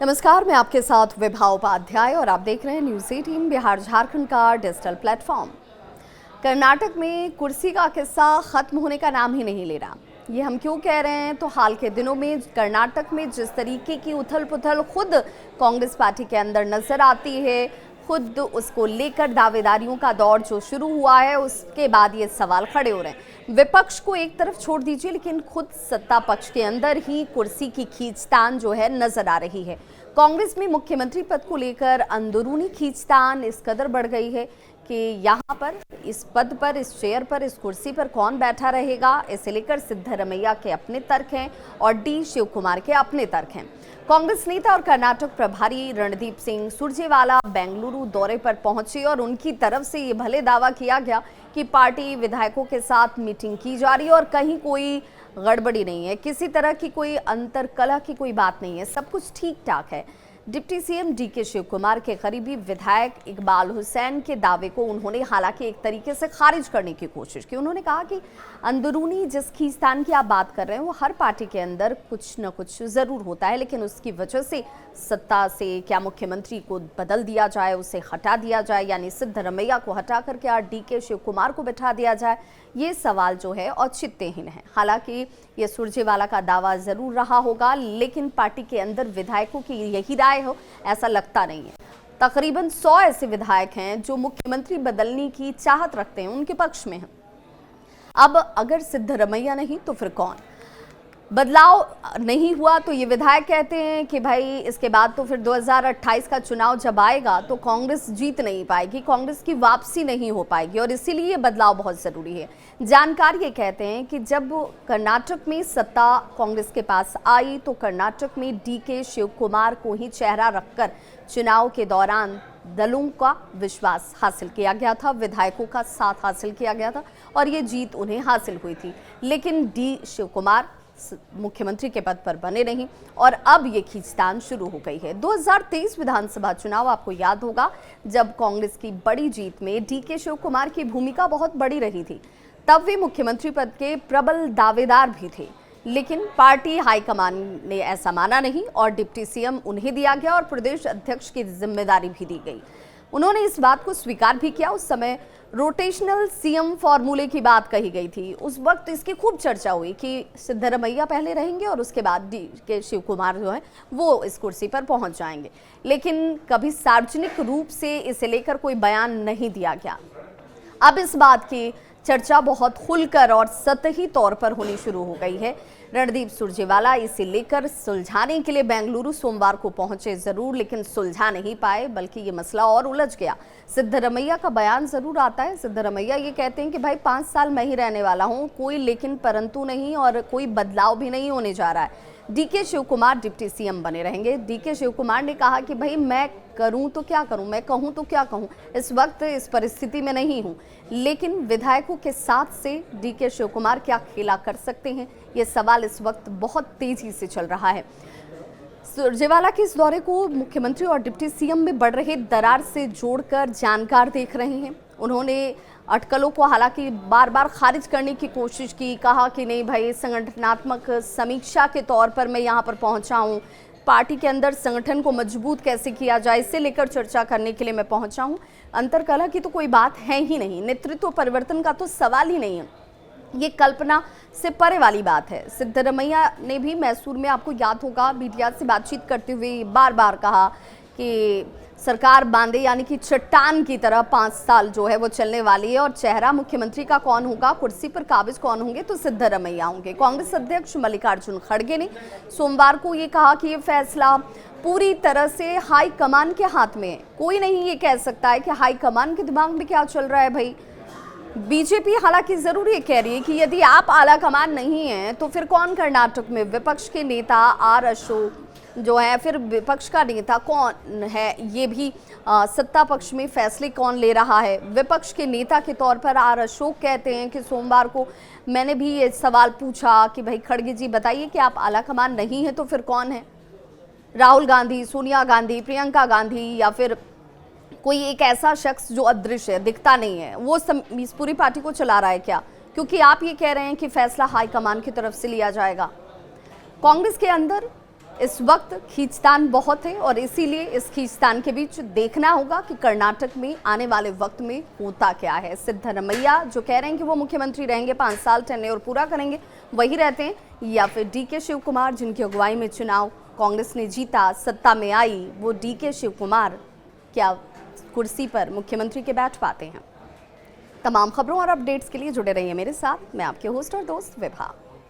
नमस्कार, मैं आपके साथ विभा उपाध्याय और आप देख रहे हैं न्यूज़ 18 बिहार झारखंड का डिजिटल प्लेटफॉर्म। कर्नाटक में कुर्सी का किस्सा खत्म होने का नाम ही नहीं ले रहा। ये हम क्यों कह रहे हैं, तो हाल के दिनों में कर्नाटक में जिस तरीके की उथल पुथल खुद कांग्रेस पार्टी के अंदर नजर आती है, खुद उसको लेकर दावेदारियों का दौर जो शुरू हुआ है, उसके बाद ये सवाल खड़े हो रहे हैं। विपक्ष को एक तरफ छोड़ दीजिए, लेकिन खुद सत्ता पक्ष के अंदर ही कुर्सी की खींचतान जो है नजर आ रही है। कांग्रेस में मुख्यमंत्री पद को लेकर अंदरूनी खींचतान इस कदर बढ़ गई है कि यहाँ पर इस पद पर, इस चेयर पर, इस कुर्सी पर कौन बैठा रहेगा, इसे लेकर सिद्धरमैया के अपने तर्क हैं और डी शिव कुमार के अपने तर्क हैं। कांग्रेस नेता और कर्नाटक प्रभारी रणदीप सिंह सुरजेवाला बेंगलुरु दौरे पर पहुंचे और उनकी तरफ से ये भले दावा किया गया कि पार्टी विधायकों के साथ मीटिंग की जा रही है और कहीं कोई गड़बड़ी नहीं है, किसी तरह की कोई अंतरकलह की कोई बात नहीं है, सब कुछ ठीक ठाक है। Deputy CM DK Shiv Kumar के करीबी विधायक इकबाल हुसैन के दावे को उन्होंने हालांकि एक तरीके से खारिज करने की कोशिश की। उन्होंने कहा कि अंदरूनी जिस खींचतान की आप बात कर रहे हैं वो हर पार्टी के अंदर कुछ न कुछ ज़रूर होता है, लेकिन उसकी वजह से सत्ता से क्या मुख्यमंत्री को बदल दिया जाए, उसे हटा दिया जाए, यानी सिद्धरमैया को हटा कर क्या डीके शिव कुमार को बैठा दिया जाए, ये सवाल जो है औचित्यहीन है। हालांकि ये सुरजेवाला का दावा ज़रूर रहा होगा, लेकिन पार्टी के अंदर विधायकों की यही राय हो ऐसा लगता नहीं है। तकरीबन 100 ऐसे विधायक हैं जो मुख्यमंत्री बदलने की चाहत रखते हैं, उनके पक्ष में हैं। अब अगर सिद्धरमैया नहीं तो फिर कौन? बदलाव नहीं हुआ तो ये विधायक कहते हैं कि भाई इसके बाद तो फिर 2028 का चुनाव जब आएगा तो कांग्रेस जीत नहीं पाएगी, कांग्रेस की वापसी नहीं हो पाएगी और इसीलिए बदलाव बहुत ज़रूरी है। जानकार ये कहते हैं कि जब कर्नाटक में सत्ता कांग्रेस के पास आई तो कर्नाटक में डीके शिव कुमार को ही चेहरा रखकर चुनाव के दौरान दलों का विश्वास हासिल किया गया था, विधायकों का साथ हासिल किया गया था और ये जीत उन्हें हासिल हुई थी। लेकिन डी शिव कुमार मुख्यमंत्री के पद पर बने नहीं और अब ये खींचतान शुरू हो गई है। 2023 विधानसभा चुनाव आपको याद होगा, जब कांग्रेस की बड़ी जीत में डीके शिव कुमार की भूमिका बहुत बड़ी रही थी, तब वे मुख्यमंत्री पद के प्रबल दावेदार भी थे, लेकिन पार्टी हाईकमान ने ऐसा माना नहीं और डिप्टी सीएम उन्हें दिया गया और प्रदेश अध्यक्ष की जिम्मेदारी भी दी गई। उन्होंने इस बात को स्वीकार भी किया। उस समय रोटेशनल सीएम फॉर्मूले की बात कही गई थी, उस वक्त इसकी खूब चर्चा हुई कि सिद्धरमैया पहले रहेंगे और उसके बाद डीके शिव कुमार जो है वो इस कुर्सी पर पहुंच जाएंगे, लेकिन कभी सार्वजनिक रूप से इसे लेकर कोई बयान नहीं दिया गया। अब इस बात की चर्चा बहुत खुलकर और सतही तौर पर होनी शुरू हो गई है। रणदीप सुरजेवाला इसे लेकर सुलझाने के लिए बेंगलुरु सोमवार को पहुंचे जरूर, लेकिन सुलझा नहीं पाए, बल्कि ये मसला और उलझ गया। सिद्धरमैया का बयान जरूर आता है। सिद्धरमैया ये कहते हैं कि भाई 5 साल मैं ही रहने वाला हूं, कोई लेकिन परंतु नहीं और कोई बदलाव भी नहीं होने जा रहा है। DK Shiv Kumar deputy CM बने रहेंगे। डीके शिव कुमार ने कहा कि भाई मैं करूं तो क्या करूं, मैं कहूं तो क्या कहूं, इस वक्त इस परिस्थिति में नहीं हूं, लेकिन विधायकों के साथ से डीके शिव कुमार क्या खेला कर सकते हैं, ये सवाल इस वक्त बहुत तेजी से चल रहा है। सुरजेवाला के इस दौरे को मुख्यमंत्री और डिप्टी सीएम में बढ़ रहे दरार से जोड़कर जानकार देख रहे हैं। उन्होंने अटकलों को हालांकि बार बार खारिज करने की कोशिश की, कहा कि नहीं भाई संगठनात्मक समीक्षा के तौर पर मैं यहाँ पर पहुँचा हूँ, पार्टी के अंदर संगठन को मजबूत कैसे किया जाए इसे लेकर चर्चा करने के लिए मैं पहुँचा हूँ। अंतरकलह की तो कोई बात है ही नहीं, नेतृत्व परिवर्तन का तो सवाल ही नहीं है, ये कल्पना से परे वाली बात है। सिद्धरमैया ने भी मैसूर में आपको याद होगा मीडिया से बातचीत करते हुए बार बार कहा कि सरकार बांधे यानी कि चट्टान की तरह 5 साल जो है वो चलने वाली है और चेहरा मुख्यमंत्री का कौन होगा, कुर्सी पर काबिज कौन होंगे, तो सिद्धरमैया होंगे। कांग्रेस अध्यक्ष मल्लिकार्जुन खड़गे ने सोमवार को ये कहा कि ये फैसला पूरी तरह से हाई कमान के हाथ में है। कोई नहीं ये कह सकता है कि हाई कमान के दिमाग में क्या चल रहा है। भाई बीजेपी हालांकि जरूर ये कह रही है कि यदि आप आला कमान नहीं हैं तो फिर कौन कर्नाटक में विपक्ष के नेता आर अशोक जो है, फिर विपक्ष का नेता कौन है, ये भी सत्ता पक्ष में फैसले कौन ले रहा है। विपक्ष के नेता के तौर पर आर अशोक कहते हैं कि सोमवार को मैंने भी ये सवाल पूछा कि भाई खड़गे जी बताइए कि आप आला कमान नहीं है तो फिर कौन है, राहुल गांधी, सोनिया गांधी, प्रियंका गांधी या फिर कोई एक ऐसा शख्स जो अदृश्य है, दिखता नहीं है, वो इस पूरी पार्टी को चला रहा है क्या? क्योंकि आप ये कह रहे हैं कि फैसला हाईकमान की तरफ से लिया जाएगा। कांग्रेस के अंदर इस वक्त खींचतान बहुत है और इसीलिए इस खींचतान के बीच देखना होगा कि कर्नाटक में आने वाले वक्त में होता क्या है। सिद्धरमैया जो कह रहे हैं कि वो मुख्यमंत्री रहेंगे, 5 साल टेन्योर पूरा करेंगे, वही रहते हैं, या फिर डीके शिव कुमार जिनकी अगुवाई में चुनाव कांग्रेस ने जीता, सत्ता में आई, वो डीके शिव कुमार क्या कुर्सी पर मुख्यमंत्री के बैठ पाते हैं। तमाम खबरों और अपडेट्स के लिए जुड़े रहिए मेरे साथ। मैं आपके होस्ट और दोस्त विभा।